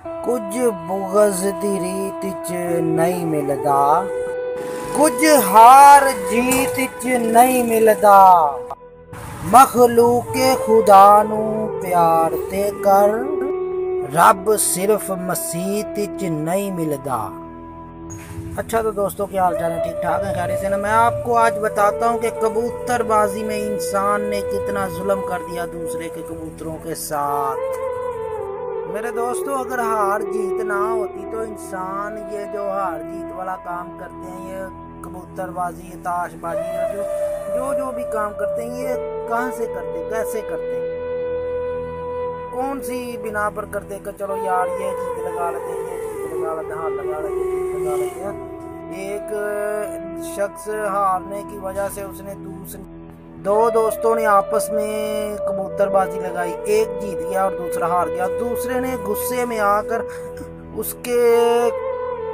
کچھ بغض دی ریت چ نہیں ملدا، کچھ ہار جیت چ نہیں ملدا، مخلوق خدا نو پیار تے کر، رب صرف مسیت چ نہیں ملدا۔ اچھا تو دوستوں کیا حال چال ہے، ٹھیک ٹھاک ہے، خیریت سے نا؟ میں آپ کو آج بتاتا ہوں کہ کبوتر بازی میں انسان نے کتنا ظلم کر دیا دوسرے کے کبوتروں کے ساتھ۔ میرے دوستوں اگر ہار جیت نہ ہوتی تو انسان یہ جو ہار جیت والا کام کرتے ہیں، یہ کبوتر بازی، تاش بازی، جو بھی کام کرتے ہیں، یہ کہاں سے کرتے، کیسے کرتے، کون سی بنا پر کرتے کہ چلو یار یہ جیت لگا لیتے ہیں، یہ جیت لگا لیتے ہیں، ہار لگا لیتے ہیں، جیت لگا لیتے ہیں۔ ایک شخص ہارنے کی وجہ سے اس نے دو دوستوں نے آپس میں کبوتر بازی لگائی، ایک جیت گیا اور دوسرا ہار گیا۔ دوسرے نے غصے میں آ کر اس کے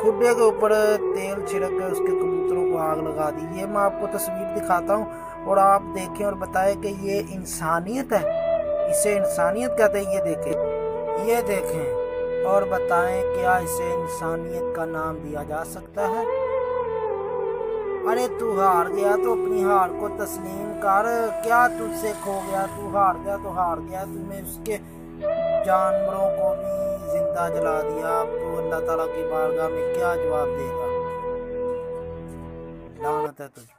کھڈے کے اوپر تیل چھڑک کر اس کے کبوتروں کو آگ لگا دی۔ یہ میں آپ کو تصویر دکھاتا ہوں اور آپ دیکھیں اور بتائیں کہ یہ انسانیت ہے، اسے انسانیت کہتے ہیں۔ یہ دیکھیں اور بتائیں کیا اسے انسانیت کا نام دیا جا سکتا ہے؟ ارے تو ہار گیا تو اپنی ہار کو تسلیم کر، کیا تجھ سے کھو گیا؟ تو ہار گیا تو ہار گیا، تم نے اس کے جانوروں کو بھی زندہ جلا دیا، اب تو اللہ تعالیٰ کی بارگاہ میں کیا جواب دے گا؟ لعنت ہے تجھ پر۔